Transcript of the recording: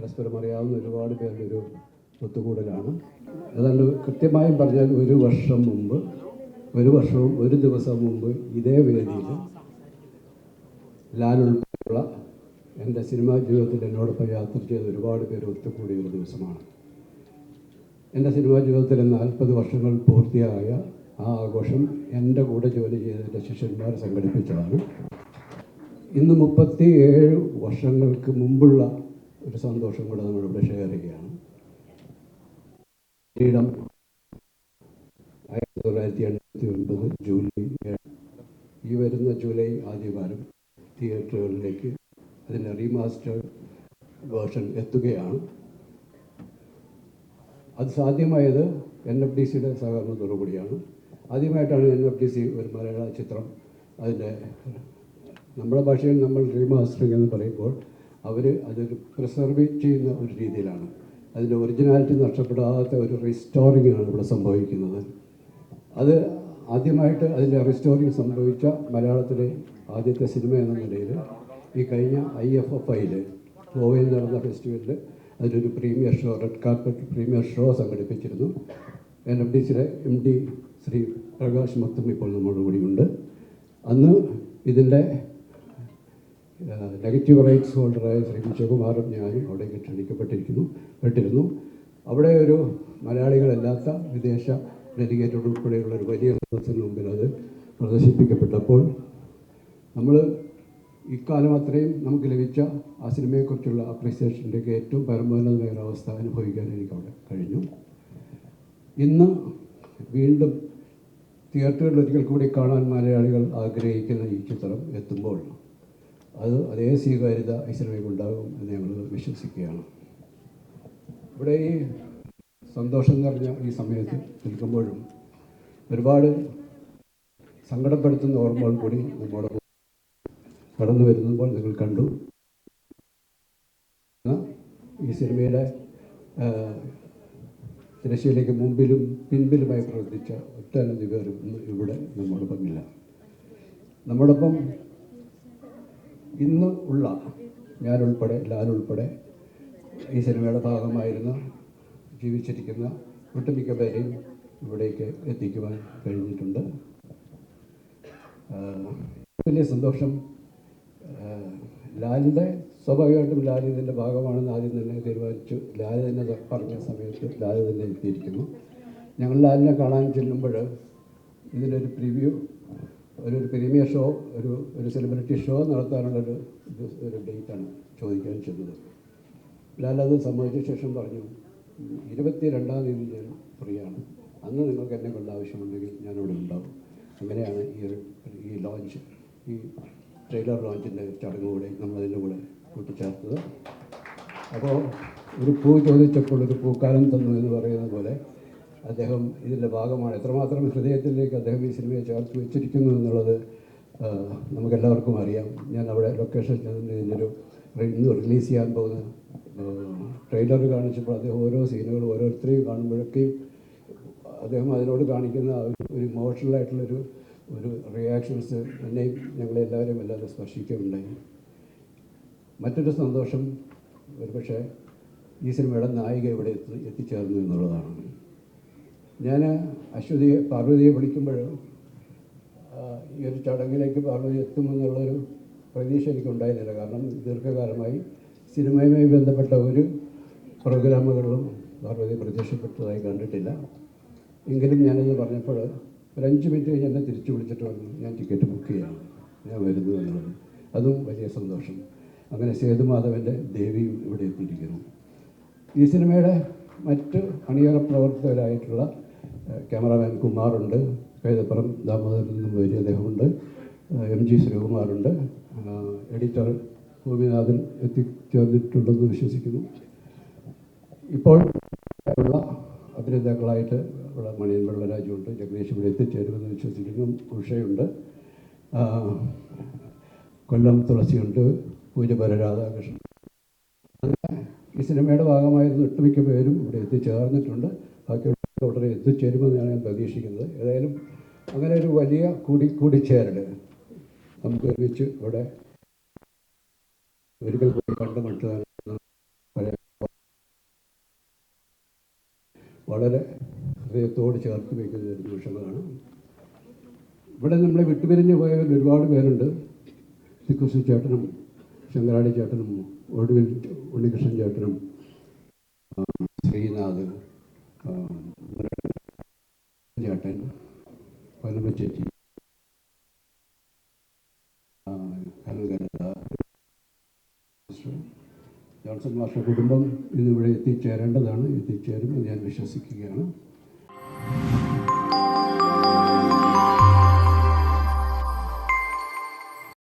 പരസ്പരം അറിയാവുന്ന ഒരുപാട് പേരുടെ ഒരു ഒത്തുകൂടലാണ്. ഏതാണ്ട് കൃത്യമായും പറഞ്ഞാൽ ഒരു വർഷവും ഒരു ദിവസം മുമ്പ് ഇതേ വേദിയിൽ ലാൽ ഉൾപ്പെടെയുള്ള എൻ്റെ സിനിമാ ജീവിതത്തിൽ എന്നോടൊപ്പം യാത്ര ചെയ്ത ഒരുപാട് പേര് ഒത്തുകൂടിയ ഒരു ദിവസമാണ്. എൻ്റെ സിനിമാ ജീവിതത്തിലെ 40 വർഷങ്ങൾ പൂർത്തിയായ ആ ആഘോഷം എൻ്റെ കൂടെ ജോലി ചെയ്ത എൻ്റെ ശിഷ്യന്മാർ സംഘടിപ്പിച്ചതാണ്. ഇന്ന് 37 വർഷങ്ങൾക്ക് മുമ്പുള്ള ഒരു സന്തോഷം കൂടെ നമ്മളിവിടെ ഷെയർ ചെയ്യുകയാണ്. കിരീടം 1989 ജൂലൈ 7 ഈ വരുന്ന ജൂലൈ ആദ്യവാരം തിയേറ്ററുകളിലേക്ക് അതിൻ്റെ റീമാസ്റ്റേർഡ് വേർഷൻ എത്തുകയാണ്. അത് സാധ്യമായത് NFDCയുടെ സഹകരണത്തോടു കൂടിയാണ്. ആദ്യമായിട്ടാണ് NFDC ഒരു മലയാള ചിത്രം അതിൻ്റെ നമ്മുടെ ഭാഷയിൽ നമ്മൾ റീമാസ്റ്ററിംഗ് എന്ന് പറയുമ്പോൾ അവർ അതൊരു പ്രിസർവ് ചെയ്യുന്ന ഒരു രീതിയിലാണ്. അതിൻ്റെ ഒറിജിനാലിറ്റി നഷ്ടപ്പെടാത്ത ഒരു റീസ്റ്റോറിംഗ് ആണ് ഇവിടെ സംഭവിക്കുന്നത്. അത് ആദ്യമായിട്ട് അതിൻ്റെ റീസ്റ്റോറിംഗ് സംഭവിച്ച മലയാളത്തിലെ ആദ്യത്തെ സിനിമ എന്ന നിലയിൽ ഈ കഴിഞ്ഞ IFFIയിൽ ഗോവയിൽ നടന്ന ഫെസ്റ്റിവലിൽ അതിലൊരു premiere show, red carpet premiere show സംഘടിപ്പിച്ചിരുന്നു. NFDCയുടെ MD ശ്രീ പ്രകാശ് മത്തും ഇപ്പോൾ നമ്മുടെ കൂടിയുണ്ട്. അന്ന് ഇതിൻ്റെ നെഗറ്റീവ് റൈറ്റ്സ് ഹോൾഡറായ ശ്രീ വിജയകുമാറും ഞാനും അവിടേക്ക് ക്ഷണിക്കപ്പെട്ടിരുന്നു. അവിടെ ഒരു മലയാളികളല്ലാത്ത വിദേശ ഡെലിഗേറ്റഡ് ഉൾപ്പെടെയുള്ള ഒരു വലിയ സദസ്സിന് മുമ്പിൽ അത് പ്രദർശിപ്പിക്കപ്പെട്ടപ്പോൾ നമ്മൾ ഇക്കാലം അത്രയും നമുക്ക് ലഭിച്ച ആ സിനിമയെക്കുറിച്ചുള്ള അപ്രീസിയേഷൻ്റെയൊക്കെ ഏറ്റവും പരമോന്നതമായ ഒരവസ്ഥ അനുഭവിക്കാൻ എനിക്ക് അവിടെ കഴിഞ്ഞു. ഇന്ന് വീണ്ടും തിയേറ്ററുകളിൽ ഒരിക്കൽ കൂടി കാണാൻ മലയാളികൾ ആഗ്രഹിക്കുന്ന ഈ ചിത്രം എത്തുമ്പോൾ അത് അതേ സ്വീകാര്യത ഈ സിനിമയ്ക്കുണ്ടാകും എന്ന് ഞങ്ങൾ വിശ്വസിക്കുകയാണ്. ഇവിടെ ഈ സന്തോഷം നിറഞ്ഞ ഈ സമയത്ത് നിൽക്കുമ്പോഴും ഒരുപാട് സങ്കടപ്പെടുത്തുന്ന ഓർമ്മകൾ കൂടി നമ്മുടെ കടന്നു വരുമ്പോൾ നിങ്ങൾ കണ്ടു. ഈ സിനിമയുടെ തിരശ്ശീലയ്ക്ക് മുമ്പിലും പിൻപിലുമായി പ്രവർത്തിച്ച ഒട്ടനവധി പേരും ഇവിടെ നമ്മോടൊപ്പമില്ല. നമ്മോടൊപ്പം ഇന്ന് ഉള്ള ഞാനുൾപ്പെടെ ലാലുൾപ്പെടെ ഈ സിനിമയുടെ ഭാഗമായിരുന്ന ജീവിച്ചിരിക്കുന്ന ഒട്ടുമിക്ക പേരെയും ഇവിടേക്ക് എത്തിക്കുവാൻ കഴിഞ്ഞിട്ടുണ്ട്. വലിയ സന്തോഷം. ലാലിൻ്റെ സ്വാഭാവികമായിട്ടും ലാൽ ഇതിൻ്റെ ഭാഗമാണെന്ന് ആദ്യം തന്നെ തീരുമാനിച്ചു. ലാൽ തന്നെ പറഞ്ഞ സമയത്ത് ലാൽ തന്നെ എത്തിയിരിക്കുന്നു. ഞങ്ങൾ ലാലിനെ കാണാൻ ചെല്ലുമ്പോൾ ഇതിനൊരു പ്രിവ്യൂ, ഒരു പ്രീമിയർ ഷോ, ഒരു സെലിബ്രിറ്റി ഷോ നടത്താനുള്ളൊരു ഡേറ്റാണ് ചോദിക്കാൻ ചെന്നത്. ലാൽ അത് സമ്മതിച്ച ശേഷം പറഞ്ഞു, 22-ാം തീയതി ഞാൻ ഫ്രീ ആണ്, അന്ന് നിങ്ങൾക്ക് എന്നെ കൊണ്ട് ആവശ്യമുണ്ടെങ്കിൽ ഞാനിവിടെ ഉണ്ടാവും. അങ്ങനെയാണ് ഈ ലോഞ്ച്, ഈ ട്രെയിലർ ലോഞ്ചിൻ്റെ ചടങ്ങ് കൂടെ നമ്മളതിൻ്റെ കൂടെ കൂട്ടിച്ചേർത്തത്. അപ്പോൾ ഒരു പൂ ചോദിച്ചപ്പോൾ ഒരു പൂക്കാലം തന്നു എന്ന് പറയുന്ന പോലെ അദ്ദേഹം ഇതിൻ്റെ ഭാഗമാണ്. എത്രമാത്രം ഹൃദയത്തിലേക്ക് അദ്ദേഹം ഈ സിനിമയെ ചേർത്ത് വെച്ചിരിക്കുന്നു എന്നുള്ളത് നമുക്കെല്ലാവർക്കും അറിയാം. ഞാൻ അവിടെ ലൊക്കേഷൻ ഇതിനൊരു ഇന്ന് റിലീസ് ചെയ്യാൻ പോകുന്ന ട്രെയിലർ കാണിച്ചപ്പോൾ അദ്ദേഹം ഓരോ സീനുകളും ഓരോരുത്തരെയും കാണുമ്പോഴൊക്കെയും അദ്ദേഹം അതിനോട് കാണിക്കുന്ന ഒരു ഇമോഷണലായിട്ടുള്ളൊരു റിയാക്ഷൻസ് എന്നെയും ഞങ്ങളെല്ലാവരെയും വല്ലാതെ സ്പർശിക്കുകയുണ്ടായി. മറ്റൊരു സന്തോഷം ഒരുപക്ഷെ ഈ സിനിമയുടെ നായിക ഇവിടെ എത്തിച്ചേർന്നു എന്നുള്ളതാണ്. ഞാൻ പാർവതിയെ വിളിക്കുമ്പോൾ ഈ ഒരു ചടങ്ങിലേക്ക് പാർവതി എത്തുമെന്നുള്ളൊരു പ്രതീക്ഷ എനിക്കുണ്ടായിരുന്നില്ല. കാരണം ദീർഘകാലമായി സിനിമയുമായി ബന്ധപ്പെട്ട ഒരു പ്രോഗ്രാമുകളിലും പാർവതി പ്രത്യക്ഷപ്പെട്ടതായി കണ്ടിട്ടില്ല. എങ്കിലും ഞാനിത് പറഞ്ഞപ്പോൾ ഒരു 5 മിനിറ്റ് കഴിഞ്ഞ് എന്നെ തിരിച്ചു വിളിച്ചിട്ട് പറഞ്ഞു, ഞാൻ ടിക്കറ്റ് ബുക്ക് ചെയ്യാണ്, ഞാൻ വരുന്നു എന്നുള്ളത്. അതും വലിയ സന്തോഷം. അങ്ങനെ സേതുമാധവൻ്റെ ദേവിയും ഇവിടെ എത്തിയിരിക്കുന്നു. ഈ സിനിമയുടെ മറ്റ് അണിയറ പ്രവർത്തകരായിട്ടുള്ള ക്യാമറാമാൻ കുമാറുണ്ട്, കൈതപ്പുറം ദാമോദരൻ നിന്നും വലിയ അദ്ദേഹമുണ്ട്, MG ശ്രീകുമാറുണ്ട്, എഡിറ്റർ ഭൂമിനാഥൻ എത്തിച്ചേർന്നിട്ടുണ്ടെന്ന് വിശ്വസിക്കുന്നു. ഇപ്പോൾ ഉള്ള അഭിനേതാക്കളായിട്ട് ഇവിടെ മണിയൻ വെള്ളരാജുണ്ട്, ജഗദീഷ് ഇവിടെ എത്തിച്ചേരുമെന്ന് വിശ്വസിക്കുന്നു, ഉഷയുണ്ട്, കൊല്ലം തുളസിയുണ്ട്, പൂജപ്പര രാധാകൃഷ്ണൻ. അങ്ങനെ ഈ സിനിമയുടെ ഭാഗമായിരുന്ന ഒട്ടുമിക്ക പേരും ഇവിടെ എത്തിച്ചേർന്നിട്ടുണ്ട്. ബാക്കിയുള്ള ഉടനെ എത്തിച്ചേരുമെന്നാണ് ഞാൻ പ്രതീക്ഷിക്കുന്നത്. ഏതായാലും അങ്ങനെ ഒരു വലിയ കൂടിച്ചേരൽ നമുക്ക് ഒരുമിച്ച് ഇവിടെ ഒരിക്കൽ കൂടി കണ്ടുമുട്ടാൻ വളരെ ഹൃദയത്തോട് ചേർത്ത് വയ്ക്കുന്ന ഒരു നിമിഷങ്ങളാണ്. ഇവിടെ നമ്മളെ വിട്ടുപിരിഞ്ഞ് പോയവർ ഒരുപാട് പേരുണ്ട്. ശ്രീകൃഷ്ണ ചേട്ടനും ശങ്കരാടി ചേട്ടനും ഒടുവിൽ ഉണ്ണികൃഷ്ണൻ ചേട്ടനും ശ്രീനാഥ് ചേട്ടൻ പനമ ചേച്ചി കനകലത ജോൺസൺ മാസ്റ്റർ കുടുംബം ഇന്നിവിടെ എത്തിച്ചേരേണ്ടതാണ്, എത്തിച്ചേരും എന്ന് ഞാൻ വിശ്വസിക്കുകയാണ്.